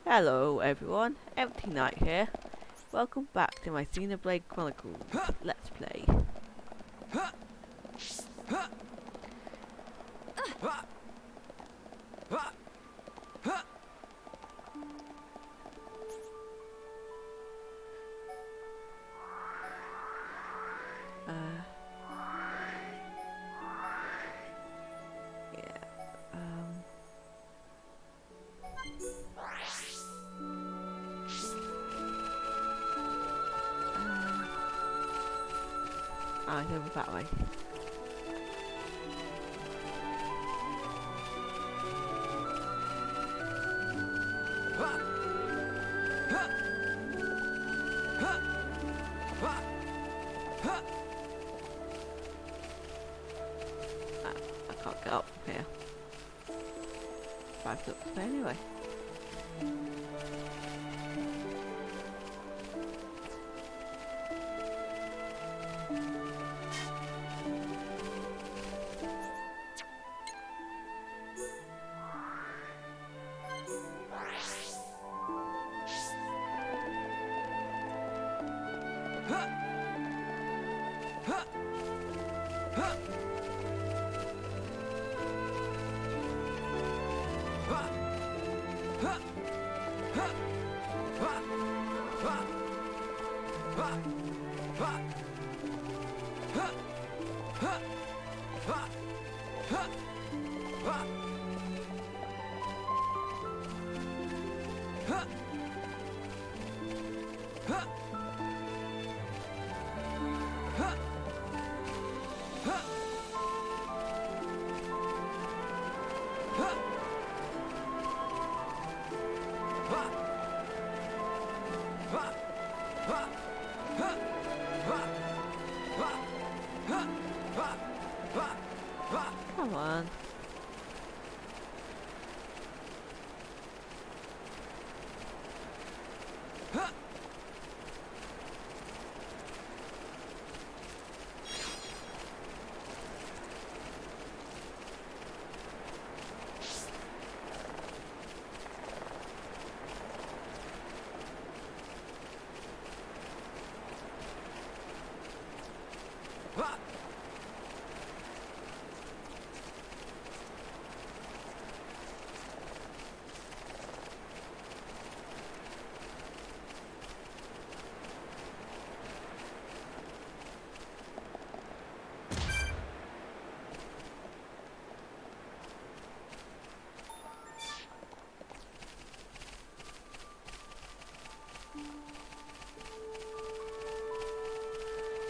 Hello everyone, Empty Night here. Welcome back to my Xenoblade Chronicles Let's Play. It's over that way. I can't get up from here. 5 steps anyway. Come on.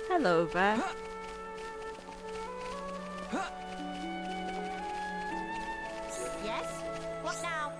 Hello there. Yes? What now?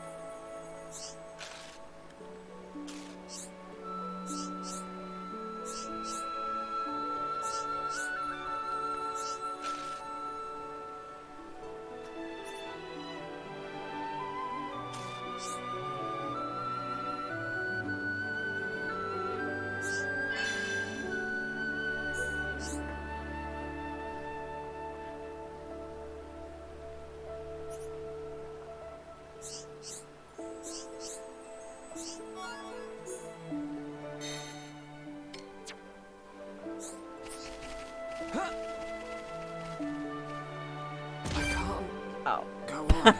Oh. Go on.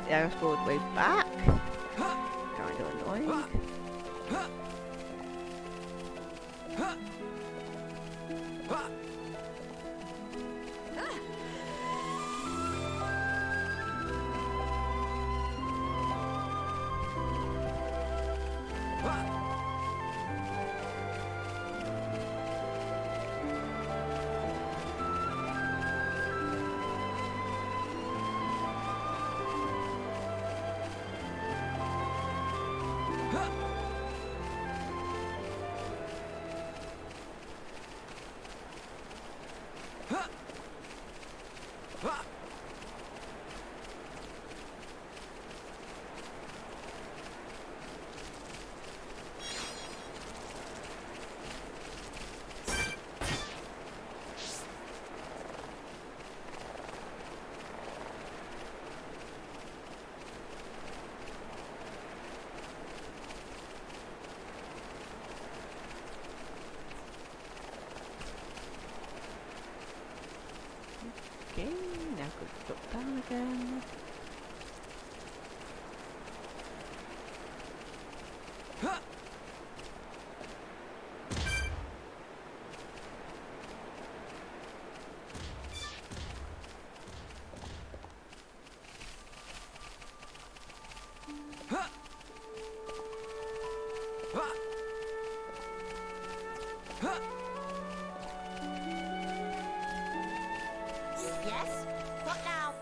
The arrow scored way back. Kind of annoying. Okay, now go drop down again. Yes? What now?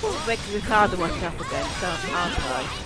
I'm making this hard on myself again, so aren't I?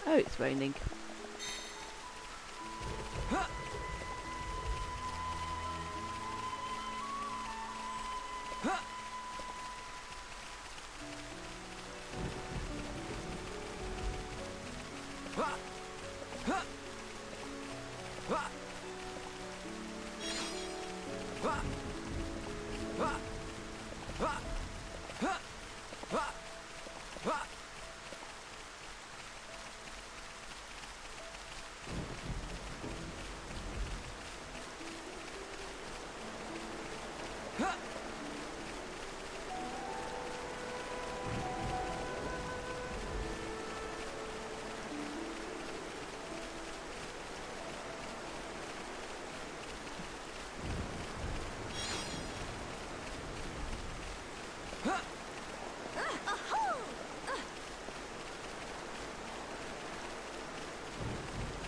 Oh, it's raining.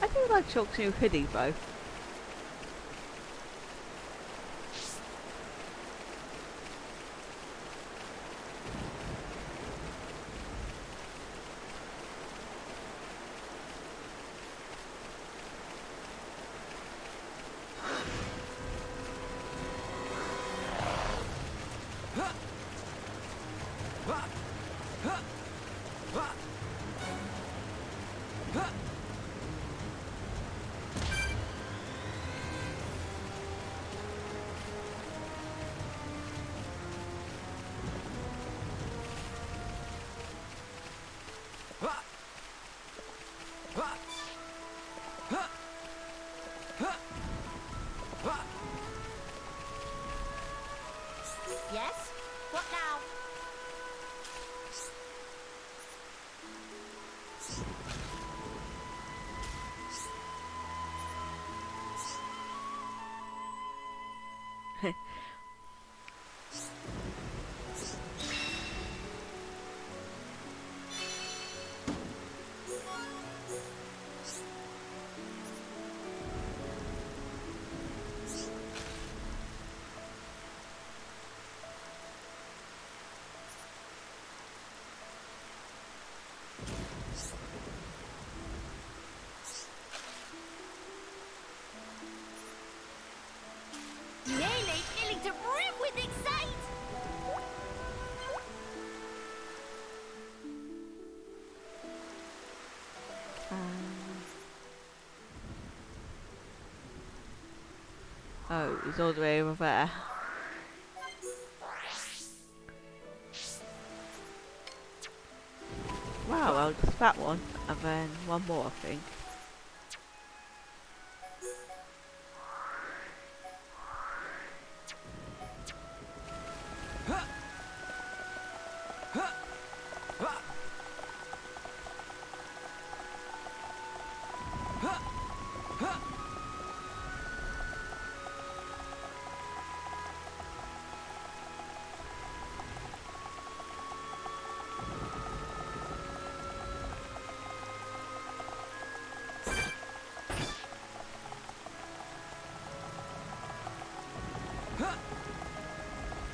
I do like Shulk's new hoodie though. Yes? What now? Nearly filling to brim with excite! Oh, it's all the way over there. Wow, well, just that one, and then one more, I think.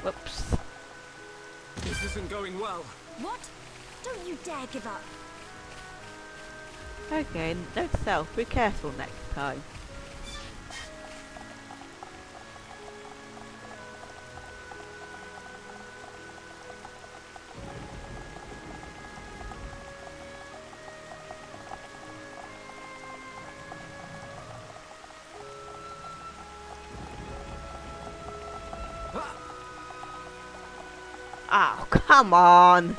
Whoops. This isn't going well. What? Don't you dare give up. Okay, note to self, be careful next time. Oh, come on!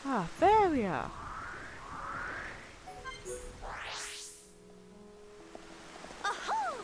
Ah, there we are. Ahoo!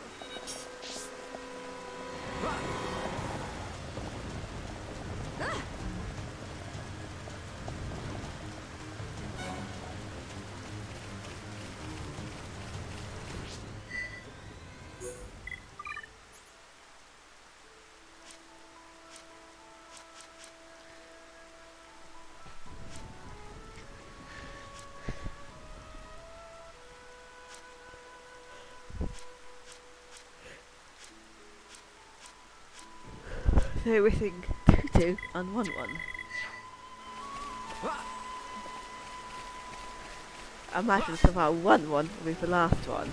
So we're missing 2-2 and 1-1. I imagine somehow 1-1 will be the last one.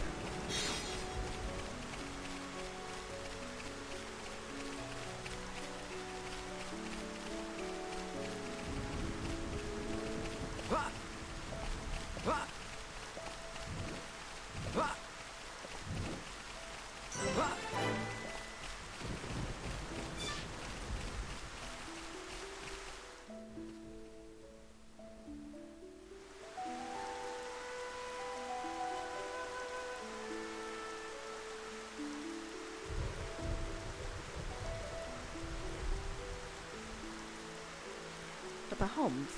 But the Homs?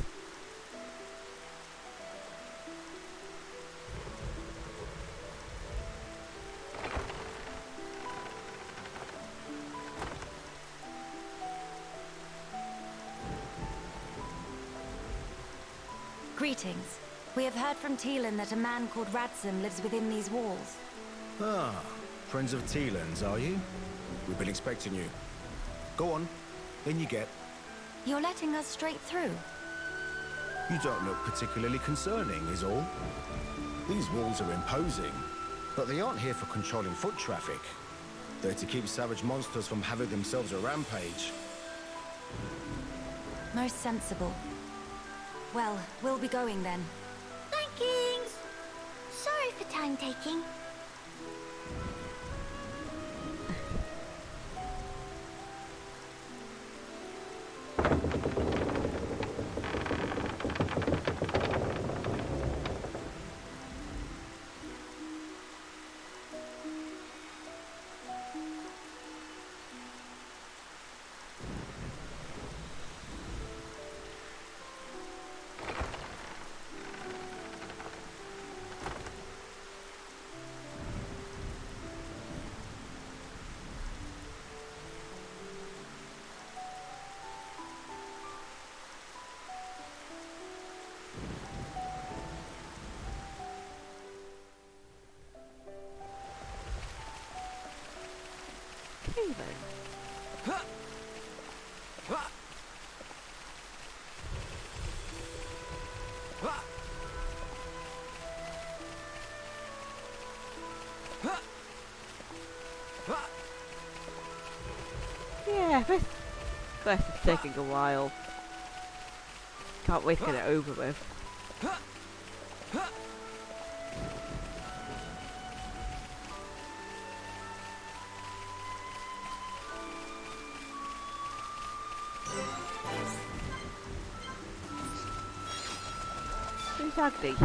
Greetings. We have heard from Teelan that a man called Radzim lives within these walls. Ah, friends of Teelan's, are you? We've been expecting you. Go on, in you get. You're letting us straight through. You don't look particularly concerning, is all. These walls are imposing, but they aren't here for controlling foot traffic. They're to keep savage monsters from having themselves a rampage. Most sensible. Well, we'll be going then. Thankings. Sorry for time taking. Okay then. Yeah, this quest is taking a while. Can't wait to get it over with. Who's Agni?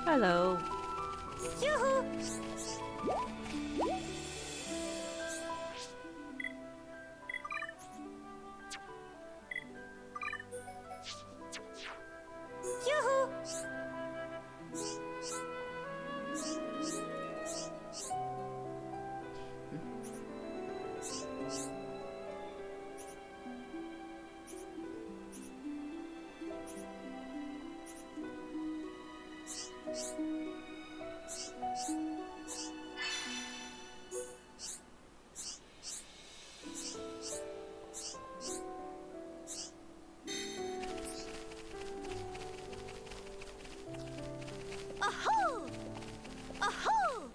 Hello. Yoo-hoo! Yoo-hoo! Aho! Aho!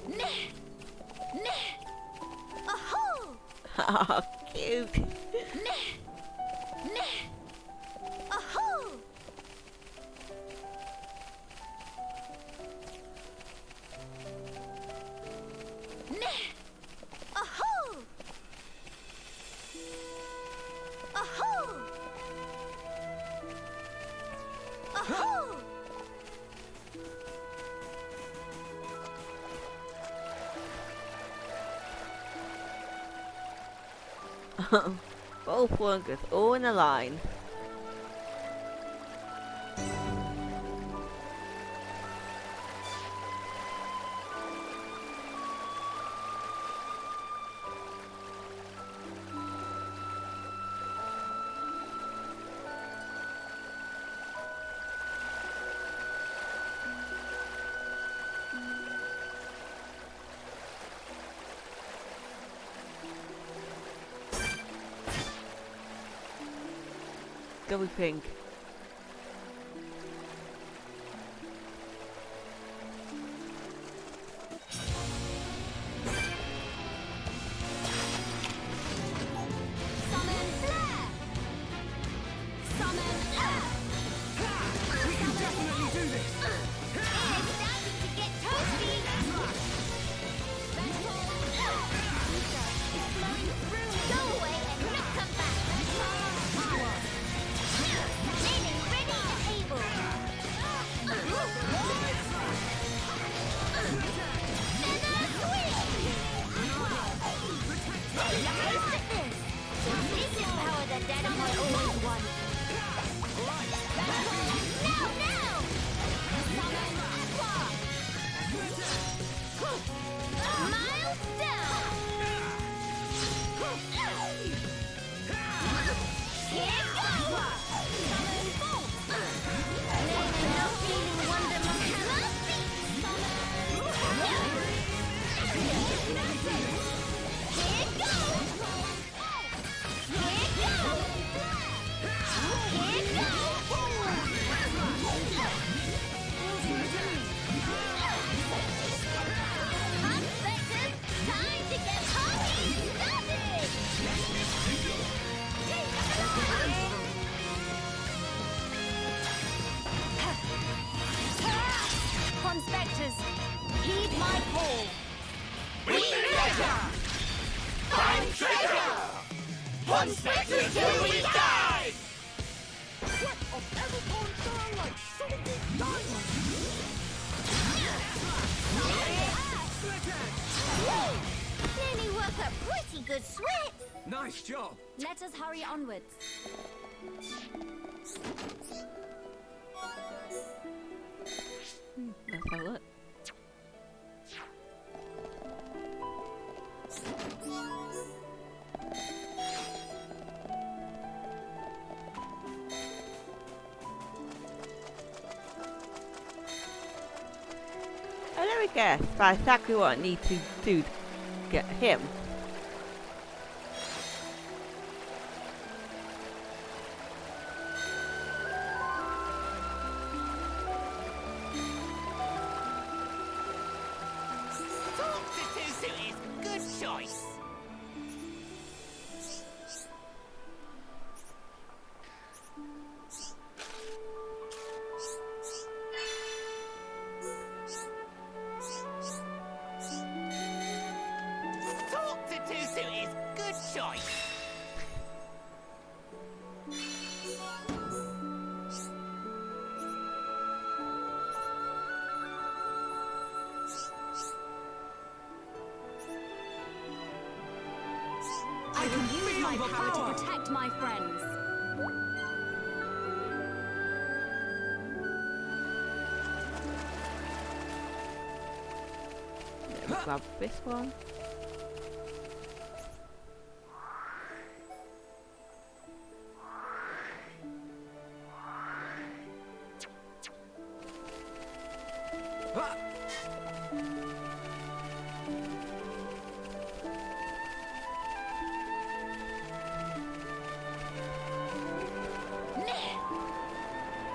Neh! Neh! Aho! Oh, cute. Neh! Neh! Aho! Neh! Aho! Aho! Aho! All four goes all in a line. Double pink. Summon flare! Summon We can definitely do this! It's starting to get toasty! It's flowing through me! Go away and not come back! Meaning ready and able! Feather swing! Taste of this! This is power that Daddy had always wanted! Now! Summon Aqua! Miles down! Here goes! Summon Bolt! No feeling wonder hammer! Summon Hypnosis! Here goes! Here goes! Here Prospectors, time to get party started! Prospectors, heed my call. Find treasure! Prospectors till we die! Nearly worth a pretty good sweat! Nice job! Let us hurry onwards. Let's have a look. Oh, there we go. That's exactly what I need to do to get him. Talk to Tusu is good choice. Talk to Tusu is good choice. I can use my power to protect my friends. Let me grab this one.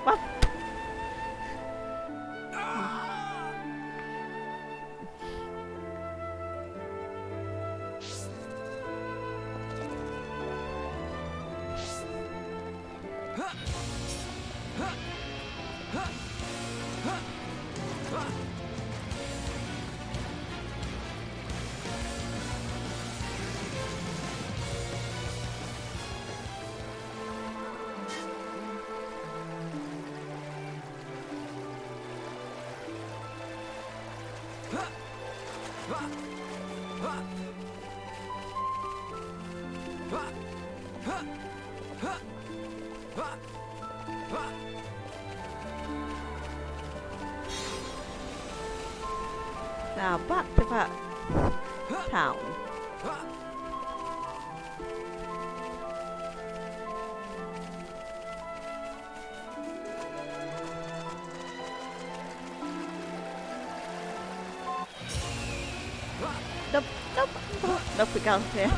What? Ah! Now back to that town. Nope, nope, nope, we can't here.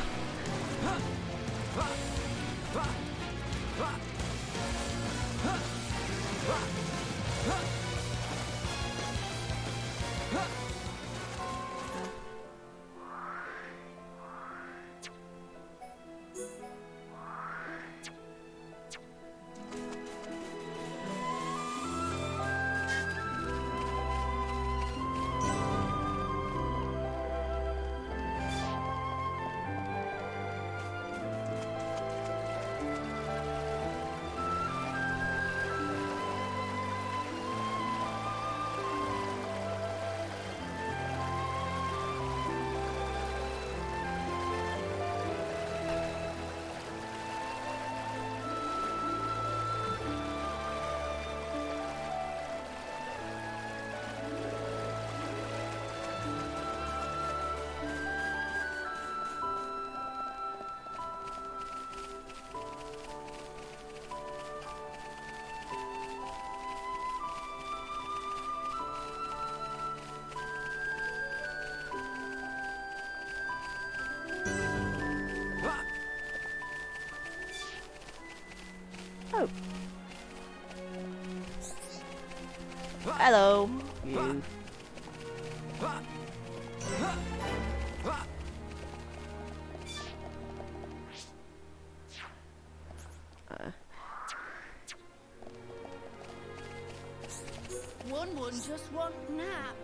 Oh. Hello, you. One just want nap.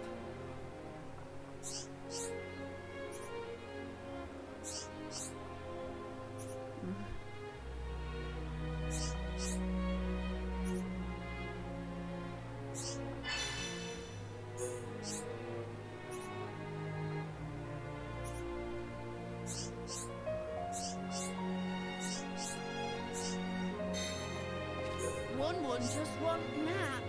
One just want nap.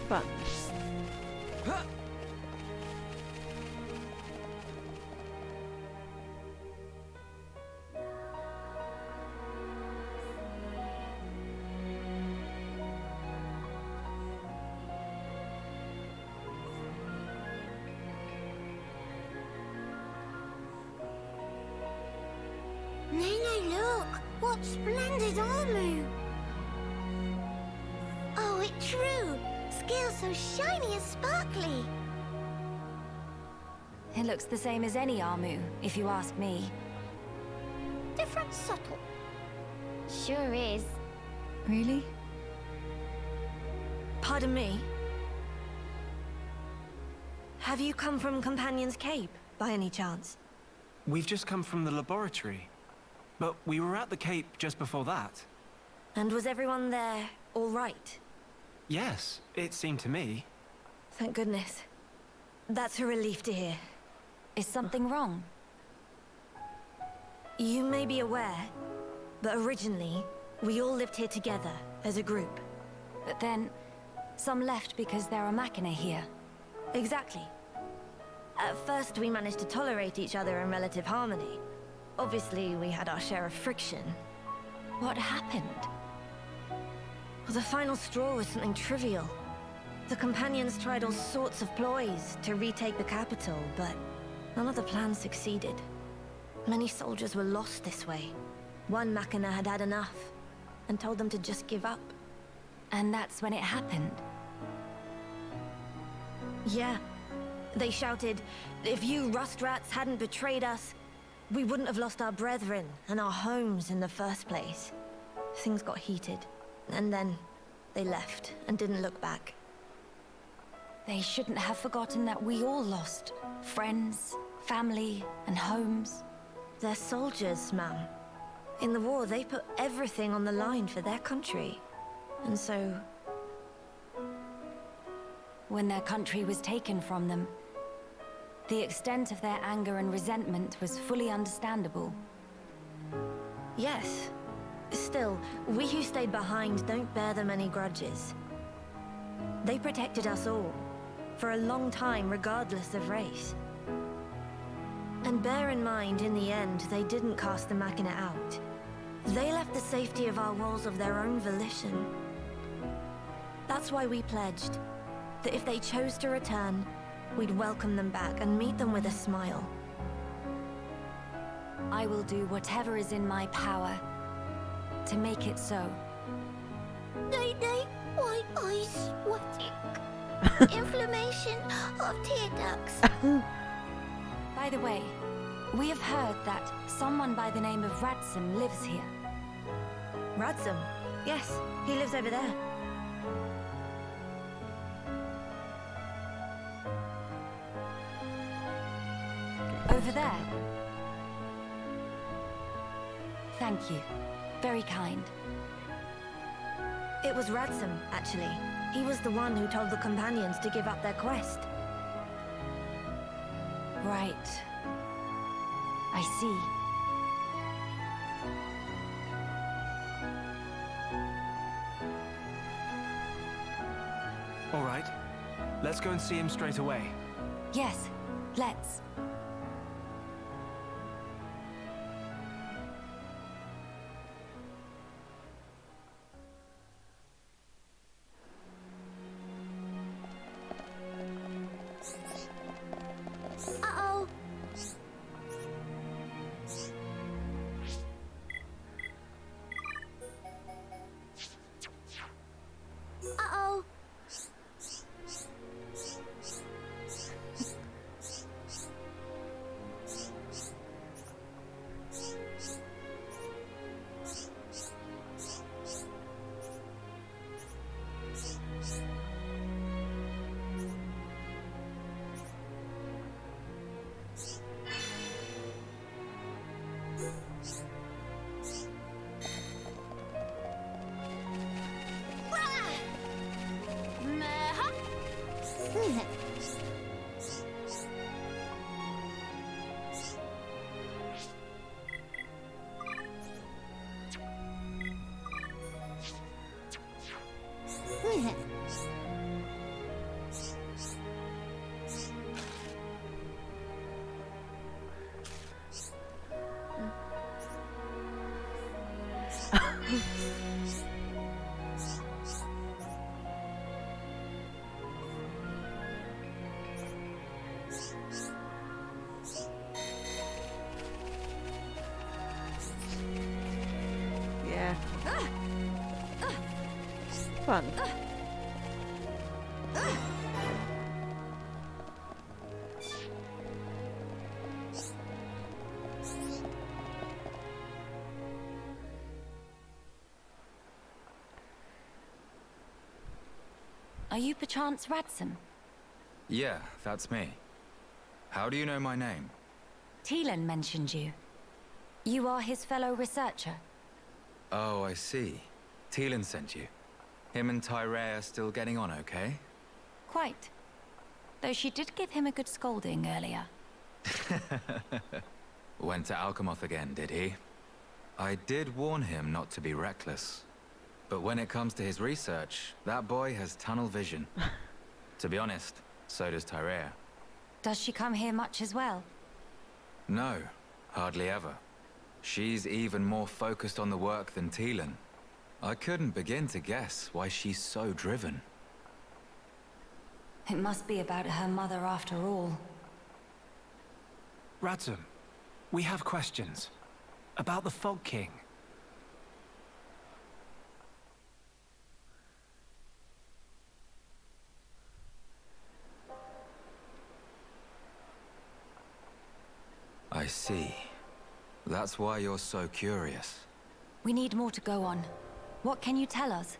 Fun. Nene, look! What splendid armor! Oh, it's true! Scales so shiny and sparkly! It looks the same as any Armu, if you ask me. Different subtle. Sure is. Really? Pardon me? Have you come from Companion's Cape, by any chance? We've just come from the laboratory. But we were at the Cape just before that. And was everyone there all right? Yes, it seemed to me. Thank goodness. That's a relief to hear. Is something wrong? You may be aware, but originally, we all lived here together, as a group. But then, some left because there are Machina here. Exactly. At first, we managed to tolerate each other in relative harmony. Obviously, we had our share of friction. What happened? Well, the final straw was something trivial. The Companions tried all sorts of ploys to retake the capital, but none of the plans succeeded. Many soldiers were lost this way. One Machina had had enough, and told them to just give up. And that's when it happened. Yeah. They shouted, if you rust rats hadn't betrayed us, we wouldn't have lost our brethren and our homes in the first place. Things got heated, and then they left and didn't look back. They shouldn't have forgotten that we all lost friends, family, and homes. They're soldiers, ma'am. In the war, they put everything on the line for their country. And so... When their country was taken from them, the extent of their anger and resentment was fully understandable. Yes. Still, we who stayed behind don't bear them any grudges. They protected us all, for a long time regardless of race. And bear in mind, in the end, they didn't cast the Machina out. They left the safety of our walls of their own volition. That's why we pledged that if they chose to return, we'd welcome them back and meet them with a smile. I will do whatever is in my power to make it so. Night-night, white eyes sweating. Inflammation of tear ducts. By the way, we have heard that someone by the name of Radsom lives here. Radsom? Yes, he lives over there. Over there? Thank you. Very kind. It was Radsom, actually. He was the one who told the companions to give up their quest. Right. I see. All right. Let's go and see him straight away. Yes, let's. Uh-oh. Uh-oh. Yeah. Fun. Are you perchance Radsom? Yeah, that's me. How do you know my name? Teelan mentioned you. You are his fellow researcher. Oh, I see. Teelan sent you. Him and Tyree are still getting on okay? Quite. Though she did give him a good scolding earlier. Went to Alchemoth again, did he? I did warn him not to be reckless. But when it comes to his research, that boy has tunnel vision. To be honest, so does Tyree. Does she come here much as well? No, hardly ever. She's even more focused on the work than Teelan. I couldn't begin to guess why she's so driven. It must be about her mother after all. Radsom, we have questions. About the Fog King. I see. That's why you're so curious. We need more to go on. What can you tell us?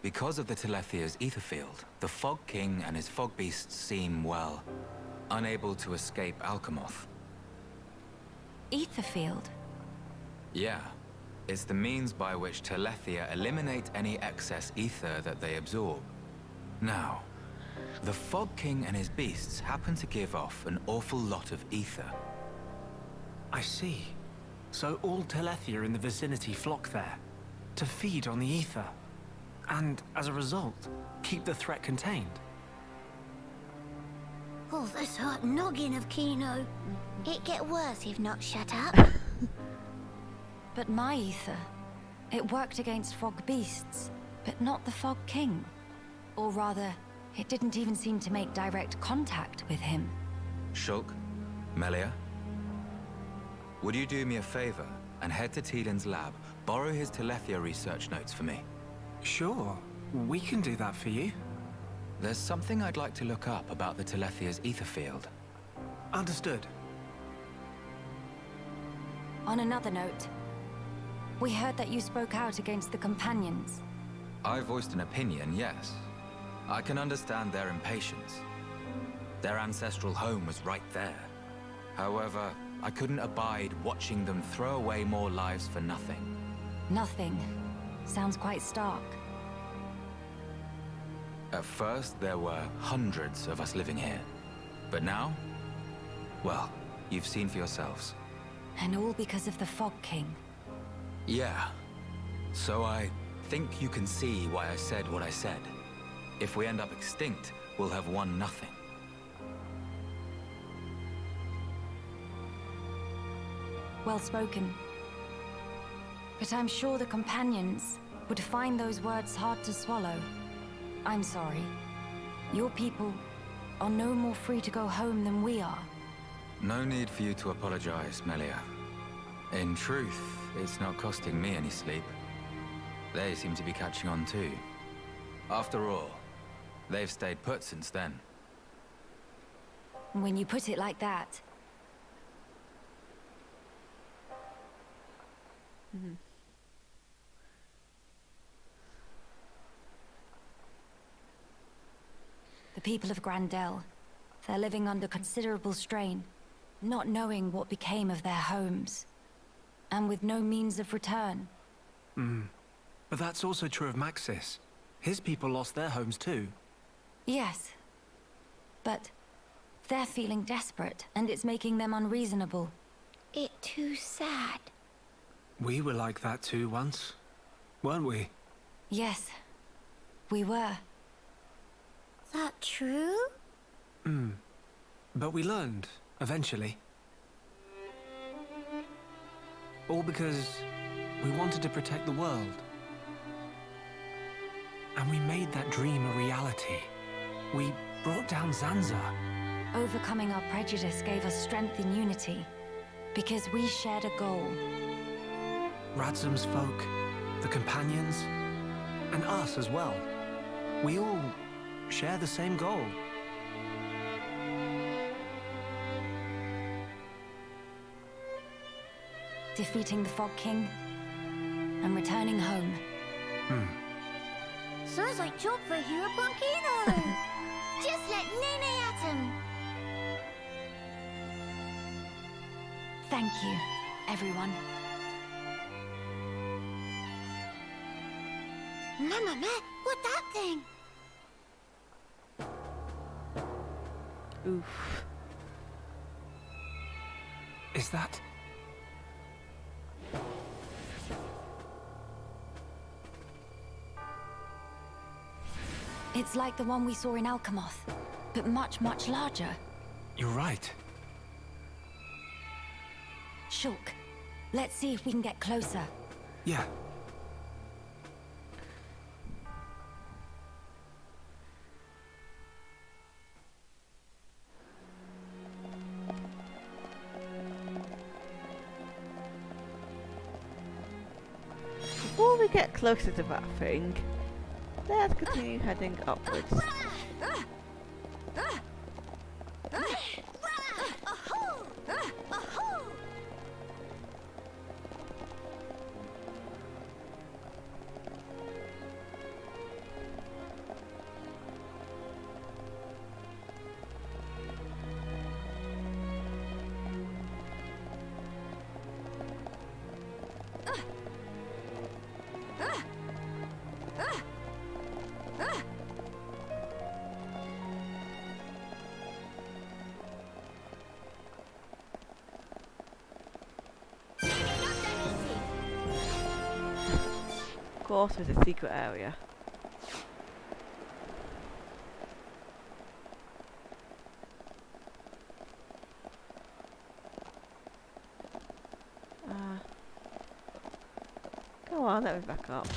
Because of the Telethia's ether field, the Fog King and his Fog Beasts seem, well, unable to escape Alchemoth. Ether field? Yeah. It's the means by which Telethia eliminate any excess ether that they absorb. Now, the Fog King and his beasts happen to give off an awful lot of ether. I see. So all Telethia in the vicinity flock there, to feed on the ether, and as a result, keep the threat contained. Oh, this hot noggin of Kino. It get worse if not shut up. But my ether, it worked against fog beasts, but not the Fog King. Or rather, it didn't even seem to make direct contact with him. Shulk, Melia, would you do me a favor and head to Tieden's lab, borrow his Telethia research notes for me? Sure, we can do that for you. There's something I'd like to look up about the Telethia's ether field. Understood. On another note, we heard that you spoke out against the Companions. I voiced an opinion, yes. I can understand their impatience. Their ancestral home was right there. However, I couldn't abide watching them throw away more lives for nothing. Nothing. Sounds quite stark. At first, there were hundreds of us living here. But now? Well, you've seen for yourselves. And all because of the Fog King. Yeah. So I think you can see why I said what I said. If we end up extinct, we'll have won nothing. Well spoken. But I'm sure the Companions would find those words hard to swallow. I'm sorry. Your people are no more free to go home than we are. No need for you to apologize, Melia. In truth, it's not costing me any sleep. They seem to be catching on too. After all, they've stayed put since then. When you put it like that... The people of Grandel, they're living under considerable strain, not knowing what became of their homes, and with no means of return. But that's also true of Maxis. His people lost their homes too. Yes, but they're feeling desperate, and it's making them unreasonable. It too sad. We were like that too once, weren't we? Yes, we were. That true? But we learned, eventually. All because we wanted to protect the world. And we made that dream a reality. We brought down Zanza. Overcoming our prejudice gave us strength in unity, because we shared a goal. Radzum's folk, the Companions, and us as well. We all share the same goal. Defeating the Fog King and returning home. Sounds like job for Hero Punkino. Just let Nene at him. Thank you, everyone. Mamma, what that thing? Oof. Is that... It's like the one we saw in Alchemoth, but much, much larger. You're right. Shulk, let's see if we can get closer. Yeah. Before we get closer to that thing, let's continue heading upwards. course there's a secret area. Go on, let me back up.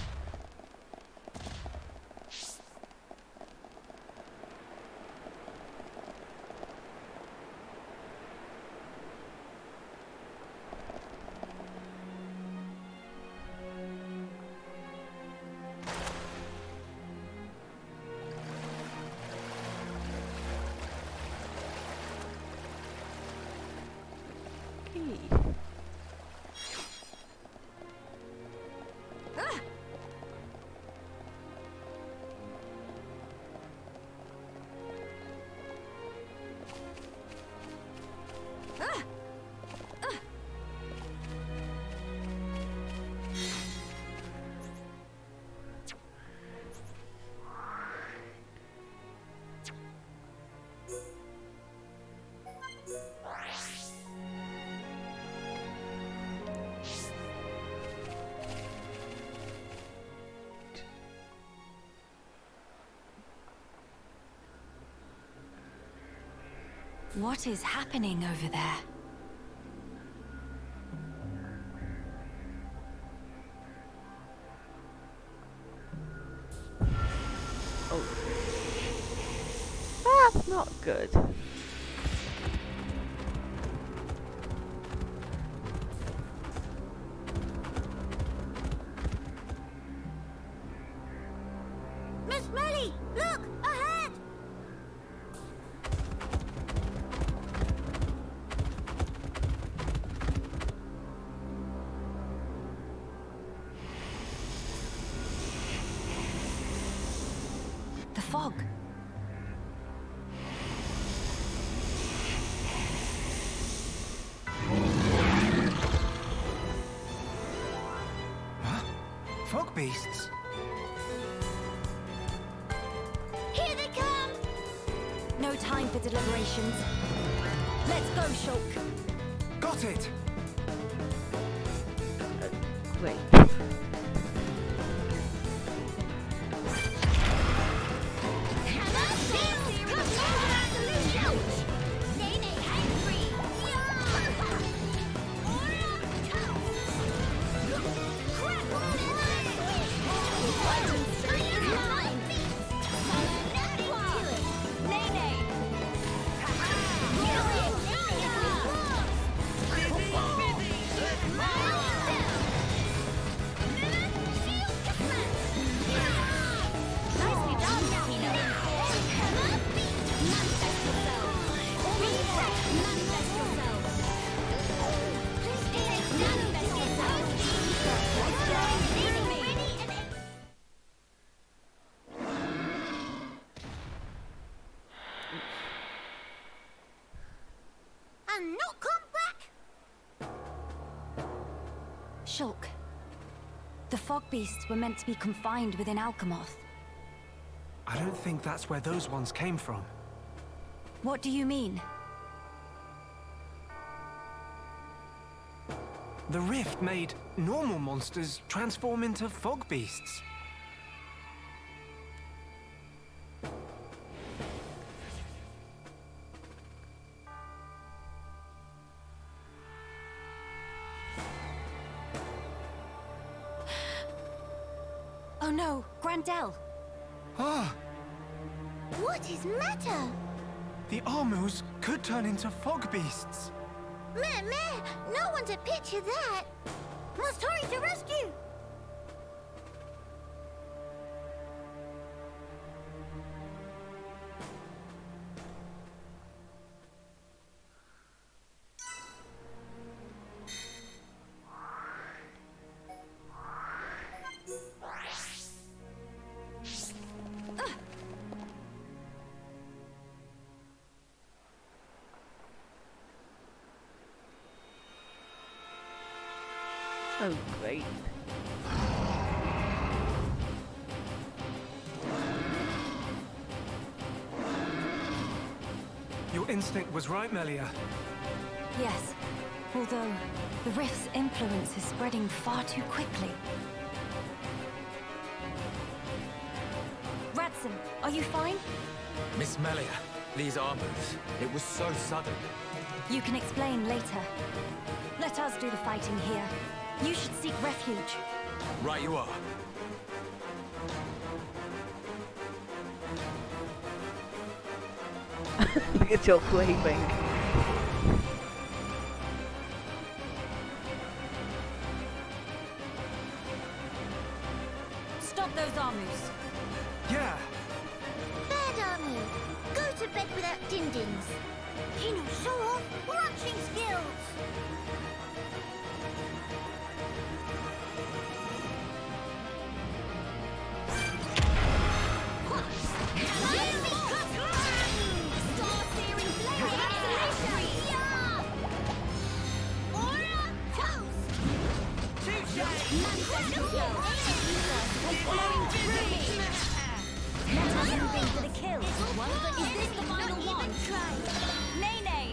What is happening over there? Oh. That's not good. Miss Melly, look! Ahead! The fog. Huh? Fog beasts? Here they come! No time for deliberations. Let's go, Shulk. Got it! Wait. Hammer, shield, come on! Nay, nay, hang free! Nay, nay! Nicely done, Tina. Manifest yourself. Manifest yourself. Manifest yourself. And not come back. Shulk. The fog beasts were meant to be confined within Alchemoth. I don't think that's where those ones came from. What do you mean? The rift made normal monsters transform into fog beasts. Oh no, Grandel! Ah, What is matter? the Armus could turn into fog beasts. Meh, meh, no one to picture that. Must hurry to rescue. Oh, great. Your instinct was right, Melia. Yes, although the rift's influence is spreading far too quickly. Are you fine? Miss Melia, these armors, it was so sudden. You can explain later. Let us do the fighting here. You should seek refuge. Right you are. Look at your waving. Stop those armors. Yeah! Bad army. Go to bed without din-dins. Kino, show off marching skills. Star-searing blade acceleration. Aura toast. Flowing through me. Let us move in for the kill. Is this the final one? Nay, nay.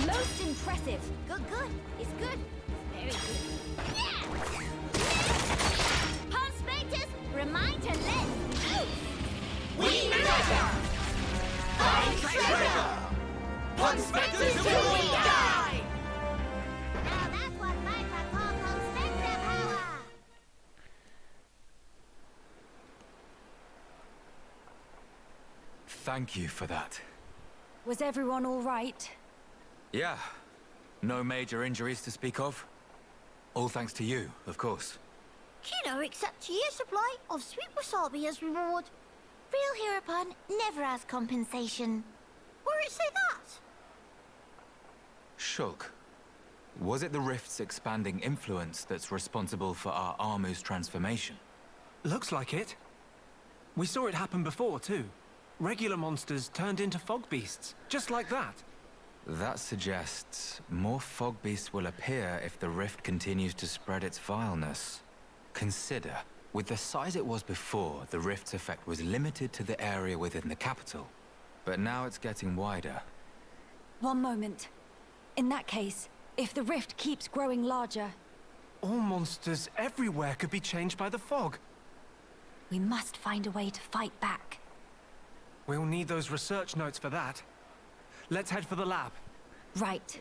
Most impressive. Good, good. It's good. Very good. Yeah! Prospectors, remind to let loose. We measure. Fight treasure. Prospectors till we die. Now that's what Viper call Prospector power. Thank you for that. Was everyone all right? Yeah. No major injuries to speak of. All thanks to you, of course. Kino accepts a year's supply of sweet wasabi as reward. Real Heropon never has compensation. Where it say that? Shulk, was it the Rift's expanding influence that's responsible for our Armu's transformation? Looks like it. We saw it happen before, too. Regular monsters turned into fog beasts, just like that. That suggests more fog beasts will appear if the Rift continues to spread its vileness. Consider, with the size it was before, the Rift's effect was limited to the area within the capital. But now it's getting wider. One moment. In that case, if the rift keeps growing larger, All monsters everywhere could be changed by the fog. we must find a way to fight back. We'll need those research notes for that. Let's head for the lab. Right.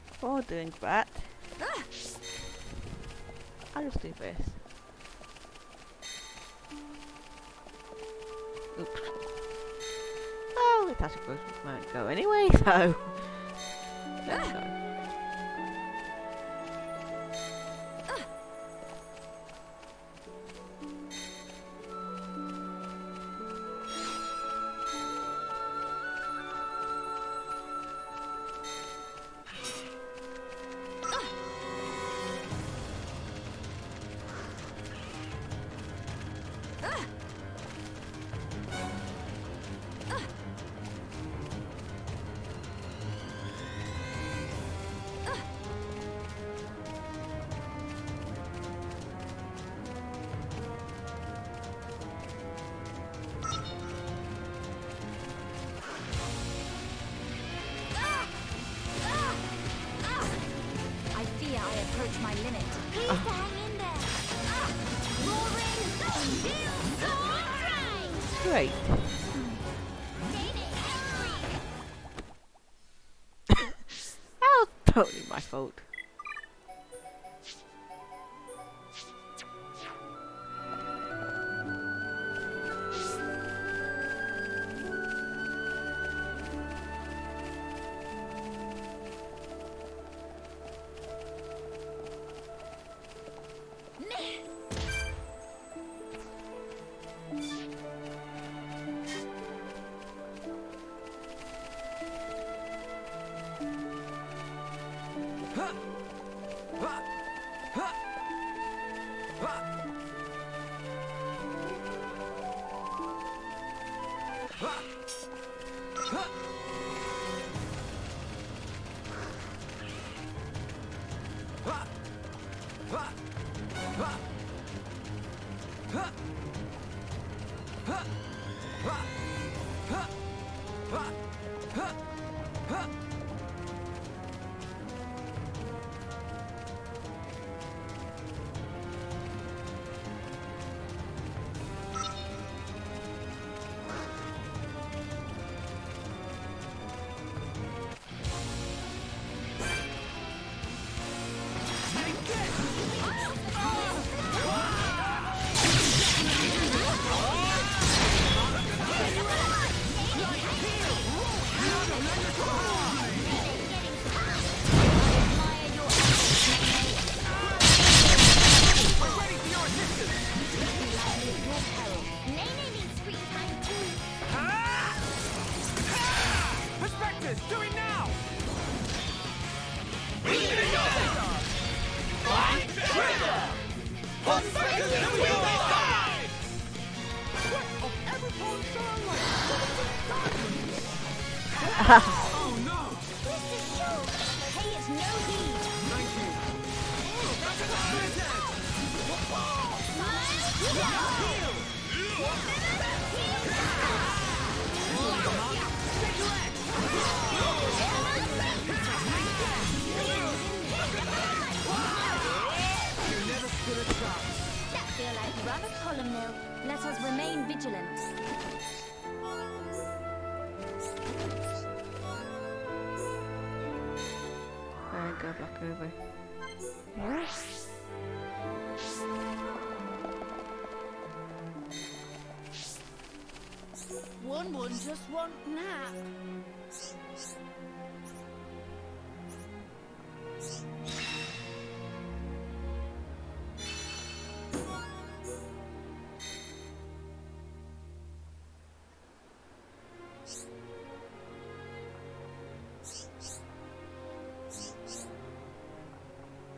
Before doing that, I'll just do this. Oops. Oh, it has to go anyway, so let's go. I fear I approach my limit. Please hang in there. Roaring, shield, sword, rise. Great. That was totally my fault. Huh! Prospectors, do it now! Oh no! Pay it no heed. Thank you. That feel like run a column mill. Let us remain vigilant. And go back over here. One just want nap.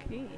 Okay.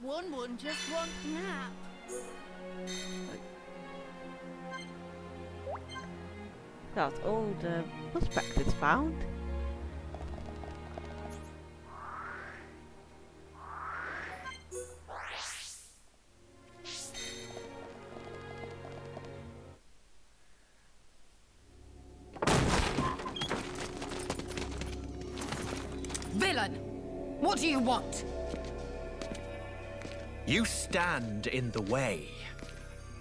One just want nap. That's all the prospectors found. Villain! What do you want? You stand in the way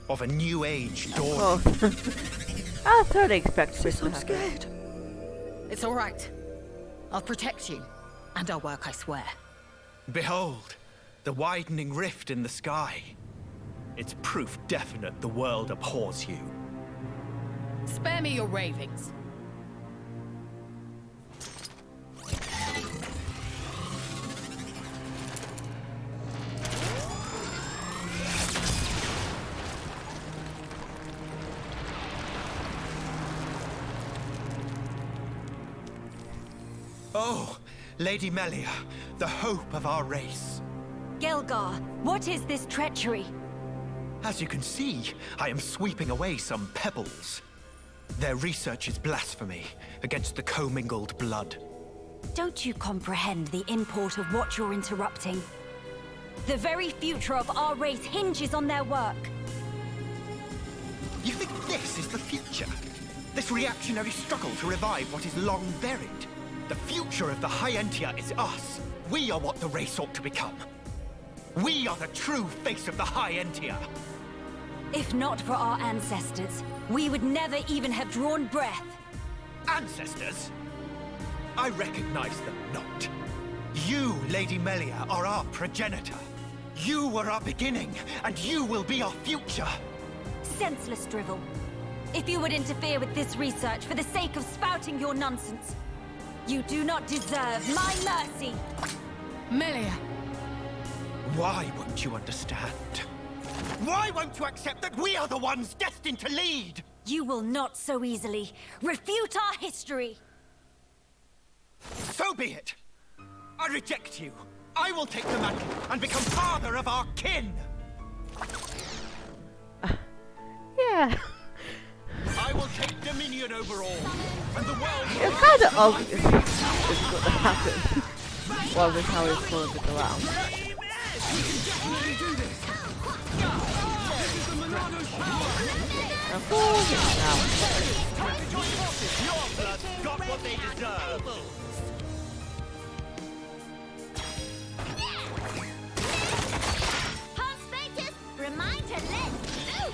of a new age dawn. Oh, I totally expected this to I'm happen. scared. It's all right. I'll protect you, and I'll work, I swear. Behold, the widening rift in the sky. It's proof definite the world abhors you. Spare me your ravings. Oh, Lady Melia, the hope of our race. Gelgar, what is this treachery? As you can see, I am sweeping away some pebbles. Their research is blasphemy against the commingled blood. Don't you comprehend the import of what you're interrupting? The very future of our race hinges on their work. You think this is the future? This reactionary struggle to revive what is long buried? The future of the High-Entia is us. We are what the race ought to become. We are the true face of the High-Entia. If not for our ancestors, we would never even have drawn breath. Ancestors? I recognize them not. You, Lady Melia, are our progenitor. You were our beginning, and you will be our future. Senseless drivel. If you would interfere with this research for the sake of spouting your nonsense, you do not deserve my mercy. Melia. Why won't you understand? Why won't you accept that we are the ones destined to lead? You will not so easily refute our history. So be it. I reject you. I will take the mantle and become father of our kin. Yeah. I will take dominion over all, and the world will... It's kind of obvious it's going to happen. Well, with how he's pulling it around. Now, forward now. Your blood got what they deserve. Prospectors, remind to let loose!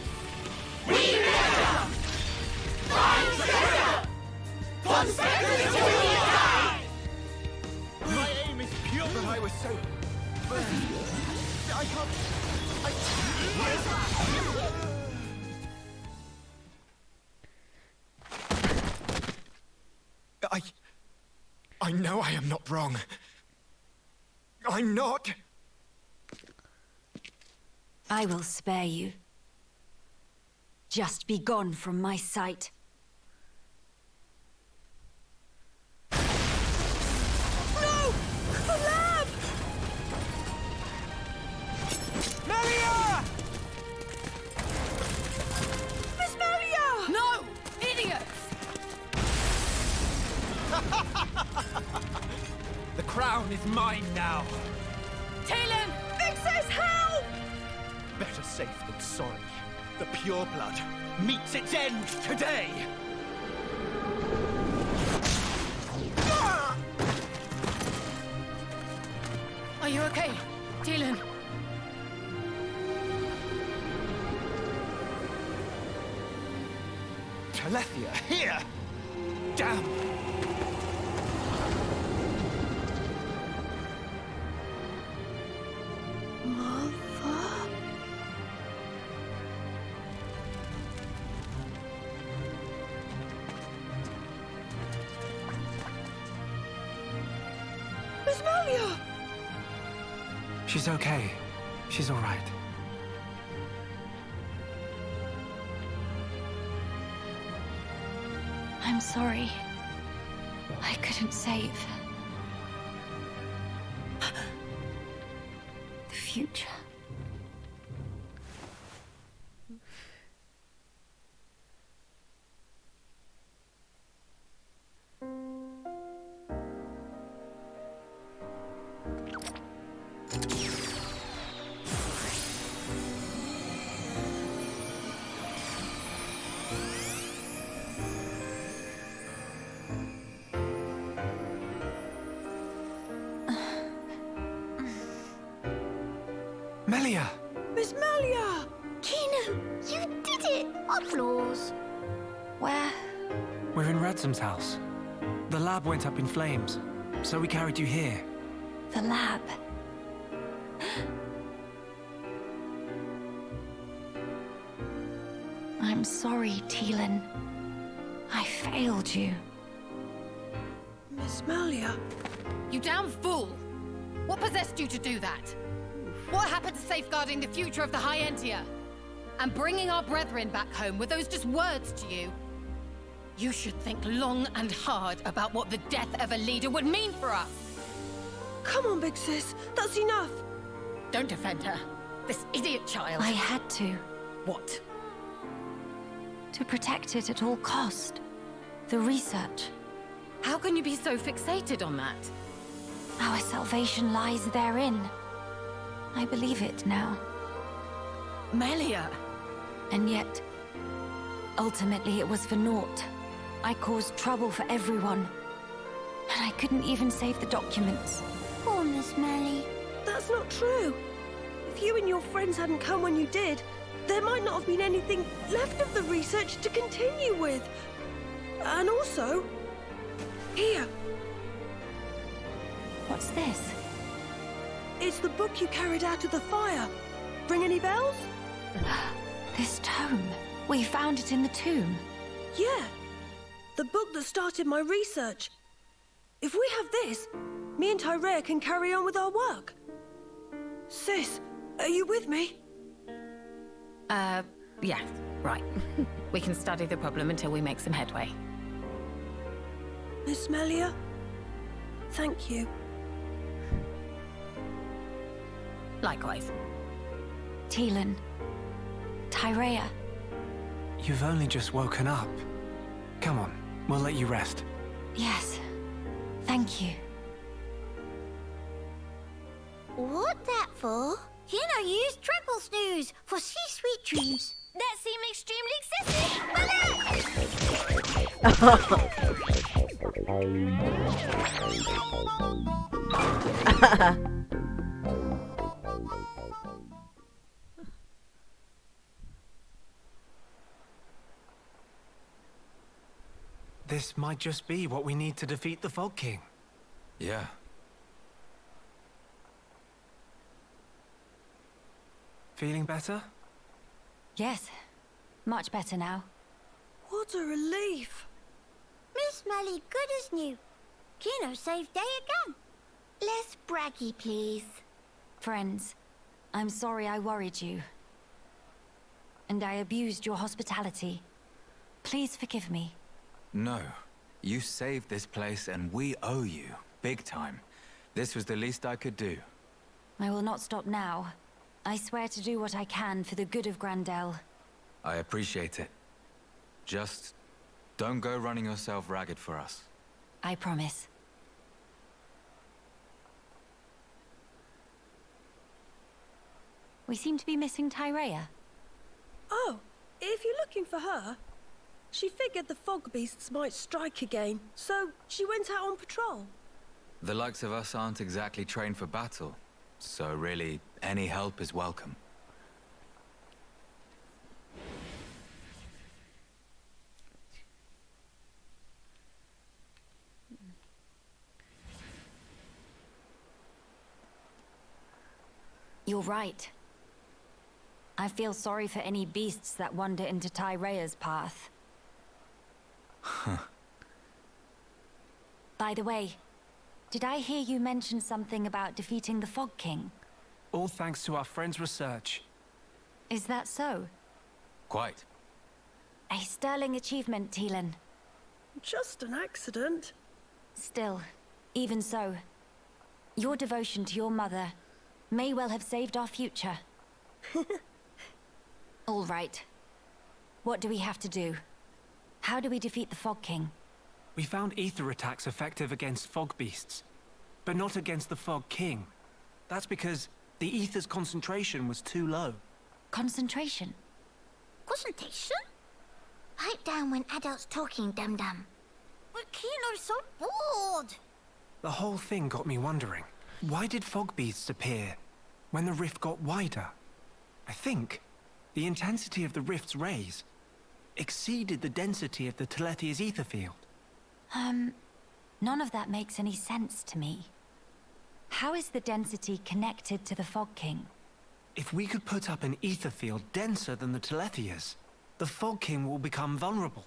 My aim is pure, but I was so... I can't... I know I am not wrong. I'm not. I will spare you. Just be gone from my sight. No! The lab! Melia! Miss Melia! No! Idiots! The crown is mine now. Talon! Vix's help! Better safe than sorry. The pure blood meets its end today. Are you okay, Talon? Telethia, here! Damn! She's okay. She's all right. I'm sorry. I couldn't save the future. Melia! Miss Melia! Kino, you did it! Applause! Where? We're in Radsom's house. The lab went up in flames, so we carried you here. The lab. I'm sorry, Talon. I failed you. Miss Melia? You damn fool! What possessed you to do that? What happened to safeguarding the future of the High-Entia? And bringing our brethren back home, were those just words to you? You should think long and hard about what the death of a leader would mean for us! Come on, big sis. That's enough. Don't defend her. This idiot child. I had to. What? To protect it at all cost. The research. How can you be so fixated on that? Our salvation lies therein. I believe it now. Melia! And yet, ultimately it was for naught. I caused trouble for everyone. And I couldn't even save the documents. Poor Miss Melly. That's not true. If you and your friends hadn't come when you did, there might not have been anything left of the research to continue with. And also, here, What's this? it's the book you carried out of the fire. Ring any bells? This tome. We found it in the tomb. Yeah, the book that started my research. If we have this, me and Tyrea can carry on with our work. Sis, are you with me? Yeah, right. We can study the problem until we make some headway. Miss Melia, thank you. Likewise. Teelan. Tyrea. You've only just woken up. Come on, we'll let you rest. Yes. Thank you. What that for? You know, use triple snooze for sweet dreams. That seemed extremely excessive, but This might just be what we need to defeat the Fog King. Yeah. Feeling better? Yes. Much better now. What a relief. Miss Melly good as new. Kino saved day again. Less braggy, please. Friends, I'm sorry I worried you. And I abused your hospitality. Please forgive me. No. You saved this place and we owe you. Big time. This was the least I could do. I will not stop now. I swear to do what I can for the good of Grandel. I appreciate it. Just don't go running yourself ragged for us. I promise. We seem to be missing Tyrea. Oh, if you're looking for her, she figured the fog beasts might strike again, so she went out on patrol. The likes of us aren't exactly trained for battle, so really, any help is welcome. You're right. I feel sorry for any beasts that wander into Tyrea's path. By the way, did I hear you mention something about defeating the Fog King? All thanks to our friend's research. Is that so? Quite. A sterling achievement, Teelan. Just an accident. Still, even so, your devotion to your mother may well have saved our future. All right. What do we have to do? How do we defeat the Fog King? We found ether attacks effective against fog beasts, but not against the Fog King. That's because the ether's concentration was too low. Concentration? Concentration? Pipe down when adults talking, dum-dum. But Kino's so bored. The whole thing got me wondering, why did fog beasts appear when the rift got wider? I think the intensity of the rift's rays exceeded the density of the Telethia's ether field. None of that makes any sense to me. How is the density connected to the Fog King? If we could put up an ether field denser than the Telethia's, the Fog King will become vulnerable.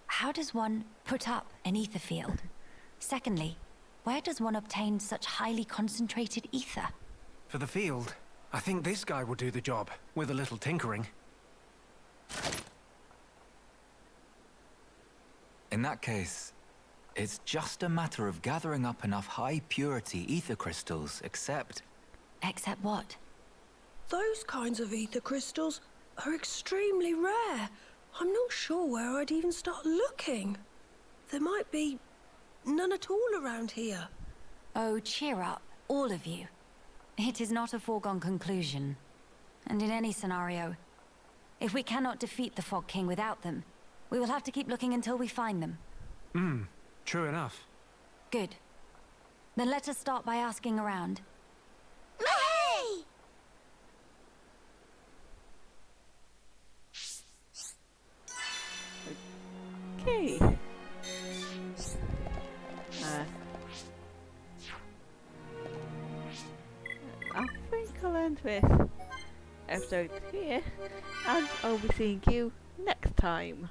How does one put up an ether field? Secondly, where does one obtain such highly concentrated ether? For the field, I think this guy will do the job, with a little tinkering. In that case, it's just a matter of gathering up enough high-purity ether crystals, except... Except what? those kinds of ether crystals are extremely rare. I'm not sure where I'd even start looking. There might be none at all around here. Oh, cheer up, all of you. It is not a foregone conclusion. And in any scenario, if we cannot defeat the Fog King without them, we will have to keep looking until we find them. True enough. Good. Then let us start by asking around. Hey! Okay. I think I'll end this episode here, and I'll be seeing you next time.